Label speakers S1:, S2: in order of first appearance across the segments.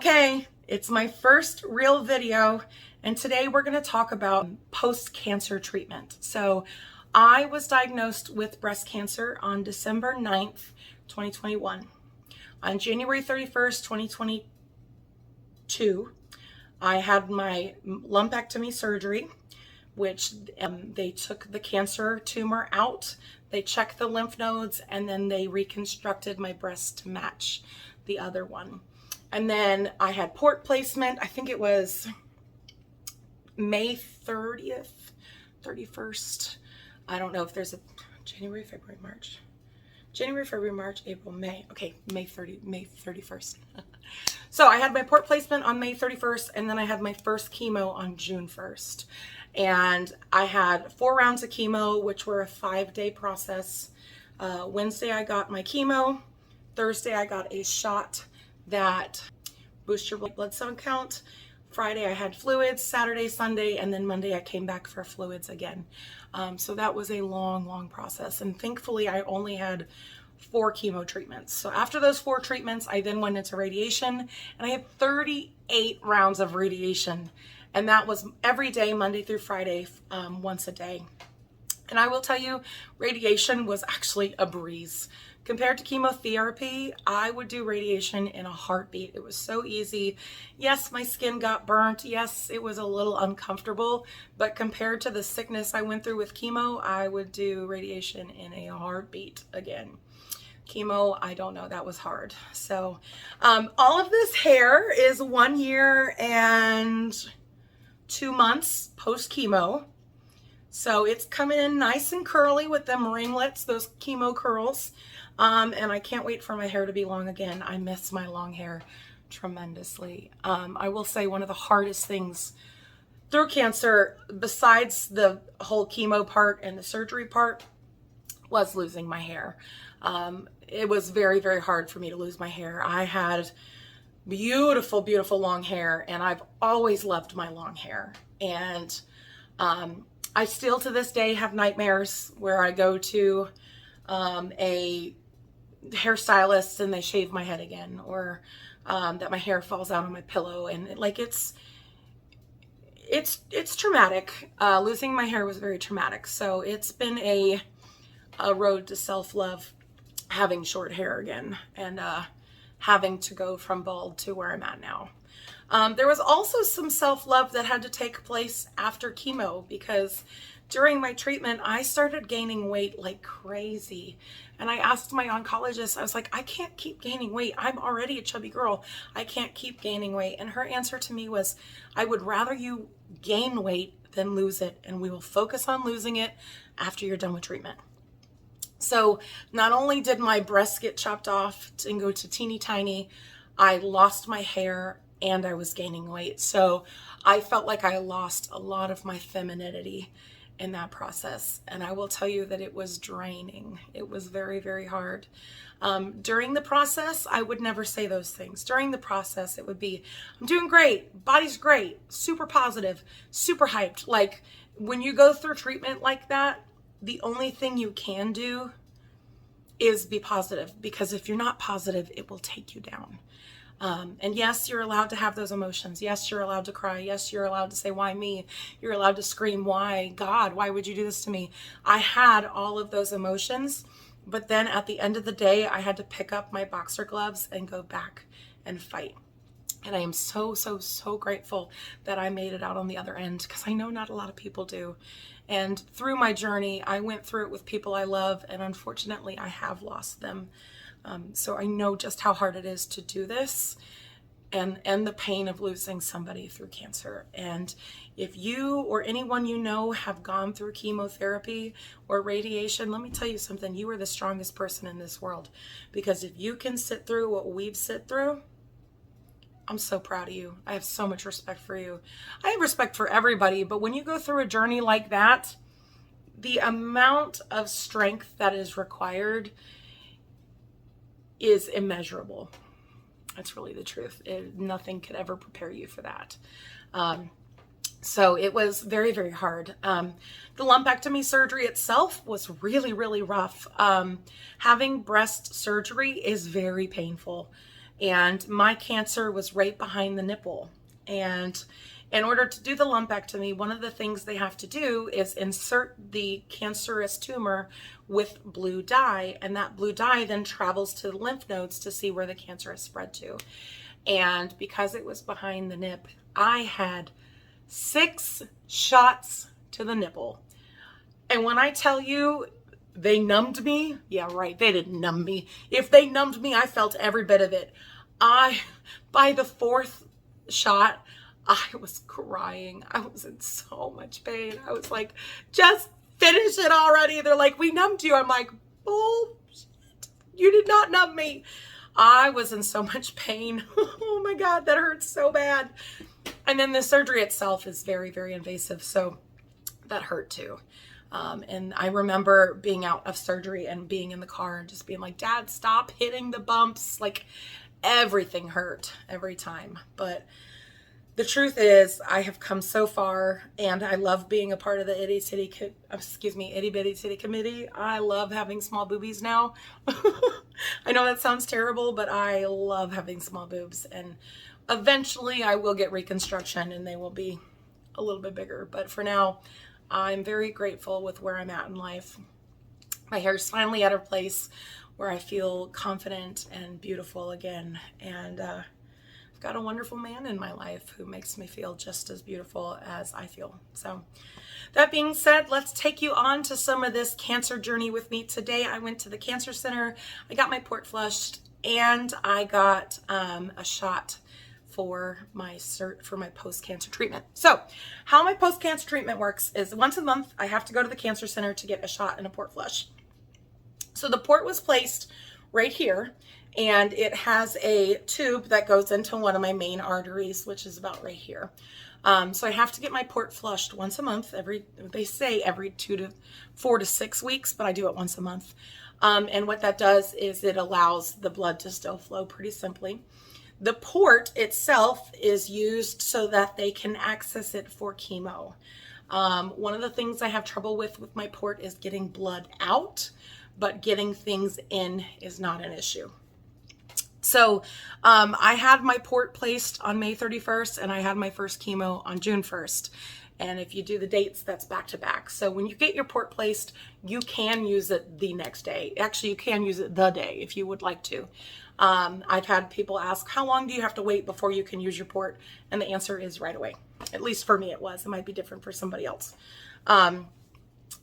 S1: Okay, it's my first real video, and today we're going to talk about post-cancer treatment. So I was diagnosed with breast cancer on December 9th, 2021. On January 31st, 2022, I had my lumpectomy surgery, which they took the cancer tumor out, they checked the lymph nodes, and then they reconstructed my breast to match the other one. And then I had port placement. I think it was May 30th, 31st. I don't know if there's a January, February, March, April, May. Okay, May 31st. So I had my port placement on May 31st, and then I had my first chemo on June 1st. And I had 4 rounds of chemo, which were a 5-day process. Wednesday I got my chemo. Thursday I got a shot that boosts your blood cell count. Friday I had fluids, Saturday, Sunday, and then Monday I came back for fluids again. So that was a long process, and thankfully I only had 4 chemo treatments. So after those 4 treatments, I then went into radiation, and I had 38 rounds of radiation, and that was every day, Monday through Friday, once a day. And I will tell you, radiation was actually a breeze. Compared to chemotherapy, I would do radiation in a heartbeat. It was so easy. Yes, my skin got burnt. Yes, it was a little uncomfortable, but compared to the sickness I went through with chemo, I would do radiation in a heartbeat again. Chemo, I don't know, that was hard. So all of this hair is 1 year and 2 months post chemo. So it's coming in nice and curly with them ringlets, those chemo curls. And I can't wait for my hair to be long again. I miss my long hair tremendously. I will say one of the hardest things through cancer, besides the whole chemo part and the surgery part, was losing my hair. It was very hard for me to lose my hair. I had beautiful long hair, and I've always loved my long hair. And I still to this day have nightmares where I go to a hairstylist and they shave my head again, or that my hair falls out on my pillow, and it's traumatic. Losing my hair was very traumatic. So it's been a road to self-love, having short hair again, and having to go from bald to where I'm at now. There was also some self-love that had to take place after chemo, because during my treatment, I started gaining weight like crazy. And I asked my oncologist, I was like, I can't keep gaining weight. I'm already a chubby girl. I can't keep gaining weight. And her answer to me was, I would rather you gain weight than lose it. And we will focus on losing it after you're done with treatment. So not only did my breasts get chopped off and go to teeny tiny, I lost my hair and I was gaining weight. So I felt like I lost a lot of my femininity in that process. And I will tell you that it was draining. It was very hard. During the process, I would never say those things. During the process, it would be, I'm doing great, body's great, super positive, super hyped. Like when you go through treatment like that, the only thing you can do is be positive, because if you're not positive, it will take you down. And yes, you're allowed to have those emotions. Yes, you're allowed to cry. Yes, you're allowed to say, why me? You're allowed to scream, why? God, why would you do this to me? I had all of those emotions, but then at the end of the day, I had to pick up my boxer gloves and go back and fight. And I am so grateful that I made it out on the other end, because I know not a lot of people do. And through my journey, I went through it with people I love, and unfortunately, I have lost them. So I know just how hard it is to do this, and the pain of losing somebody through cancer. And if you or anyone you know have gone through chemotherapy or radiation, let me tell you something, you are the strongest person in this world. Because if you can sit through what we've sit through, I'm so proud of you. I have so much respect for you. I have respect for everybody, but when you go through a journey like that, the amount of strength that is required is immeasurable. That's really the truth. Nothing could ever prepare you for that. So it was very hard. The lumpectomy surgery itself was really rough. Having breast surgery is very painful. and my cancer was right behind the nipple. And in order to do the lumpectomy, one of the things they have to do is insert the cancerous tumor with blue dye, and that blue dye then travels to the lymph nodes to see where the cancer has spread to. And because it was behind the nip, I had 6 shots to the nipple. And when I tell you they numbed me, yeah, right, they didn't numb me. If they numbed me, I felt every bit of it. By the 4th shot, I was crying. I was in so much pain. I was like, just finish it already. They're like, we numbed you. I'm like, bullshit. You did not numb me. I was in so much pain. Oh my God, that hurts so bad. And then the surgery itself is very, very invasive. So that hurt too. And I remember being out of surgery and being in the car and just being like, Dad, stop hitting the bumps. Like everything hurt every time. But the truth is I have come so far, and I love being a part of the itty bitty titty committee. I love having small boobies now. I know that sounds terrible, but I love having small boobs, and eventually I will get reconstruction and they will be a little bit bigger. But for now, I'm very grateful with where I'm at in life. My hair is finally at a place where I feel confident and beautiful again. And I've got a wonderful man in my life who makes me feel just as beautiful as I feel. So that being said, let's take you on to some of this cancer journey with me. Today I went to the cancer center. I got my port flushed, and I got a shot for my post-cancer treatment. So how my post-cancer treatment works is once a month I have to go to the cancer center to get a shot and a port flush. So the port was placed right here, and it has a tube that goes into one of my main arteries, which is about right here. So I have to get my port flushed once a month. They say every 4 to 6 weeks, but I do it once a month. And what that does is it allows the blood to still flow pretty simply. The port itself is used so that they can access it for chemo. One of the things I have trouble with my port is getting blood out, but getting things in is not an issue. So I had my port placed on May 31st, and I had my first chemo on June 1st. And if you do the dates, that's back to back. So when you get your port placed, you can use it the next day. Actually, you can use it the day if you would like to. I've had people ask, how long do you have to wait before you can use your port? And the answer is right away. At least for me it was. It might be different for somebody else.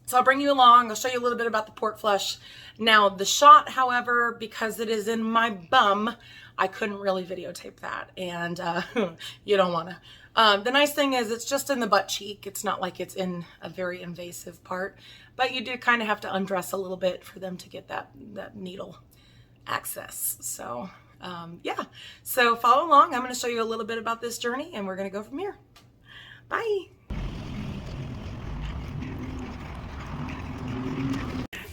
S1: So I'll bring you along. I'll show you a little bit about the port flush. Now the shot, however, because it is in my bum, I couldn't really videotape that. And you don't want to. The nice thing is it's just in the butt cheek. It's not like it's in a very invasive part. But you do kind of have to undress a little bit for them to get that needle access. So yeah, so follow along. I'm going to show you a little bit about this journey, and we're going to go from here. Bye.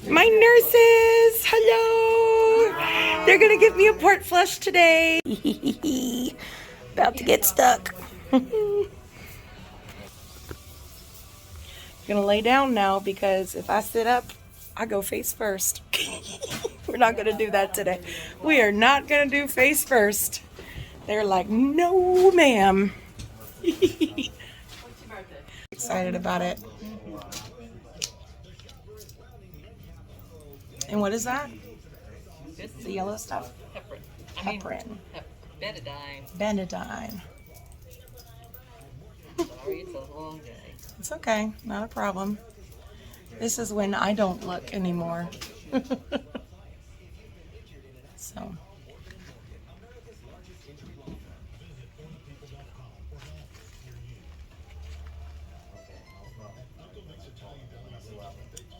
S1: My nurses, hello. They're going to give me a port flush today. About to get stuck. Gonna lay down now, because if I sit up, I go face first. We're not gonna do that today. We are not gonna do face first. They're like, no, ma'am. Excited about it. And what is that? The yellow stuff? Heparin.
S2: Betadine.
S1: Betadine.
S2: Sorry, it's a long day.
S1: It's okay, not a problem. This is when I don't look anymore. So.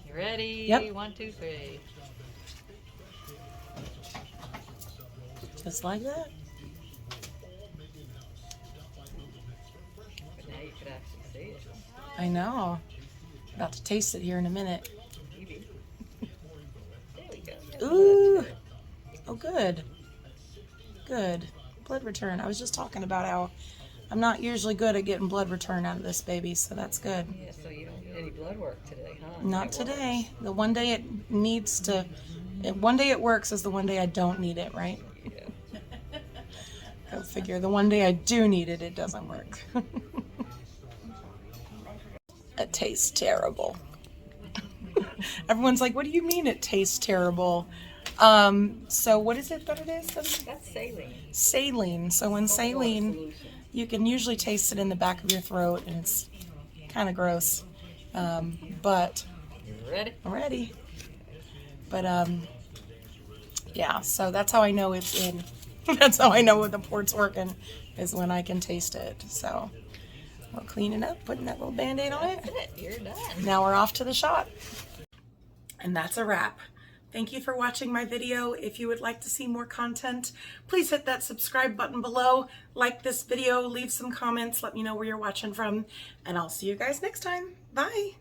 S2: You ready?
S1: Yep.
S2: 1, 2, 3.
S1: Just like that.
S2: But now you could actually see it.
S1: I know. About to taste it here in a minute.
S2: Maybe. There we go.
S1: Ooh. Oh, good. Good. Blood return. I was just talking about how I'm not usually good at getting blood return out of this baby, so that's good.
S2: Yeah, so you don't get any blood work today, huh?
S1: Not today. The one day it needs to, one day it works is the one day I don't need it, right?
S2: Yeah.
S1: figure the one day I do need it, it doesn't work. It tastes terrible. Everyone's like, what do you mean it tastes terrible? So what is it that it is?
S2: That's saline.
S1: Saline. So in saline, you can usually taste it in the back of your throat, and it's kind of gross. But
S2: You ready?
S1: I'm ready. But yeah, so that's how I know it's in. That's how I know when the port's working, is when I can taste it. So we're cleaning up, putting that little Band-Aid on it.
S2: That's it. You're done.
S1: Now we're off to the shot. And that's a wrap. Thank you for watching my video. If you would like to see more content, please hit that subscribe button below. Like this video, leave some comments, let me know where you're watching from, and I'll see you guys next time. Bye.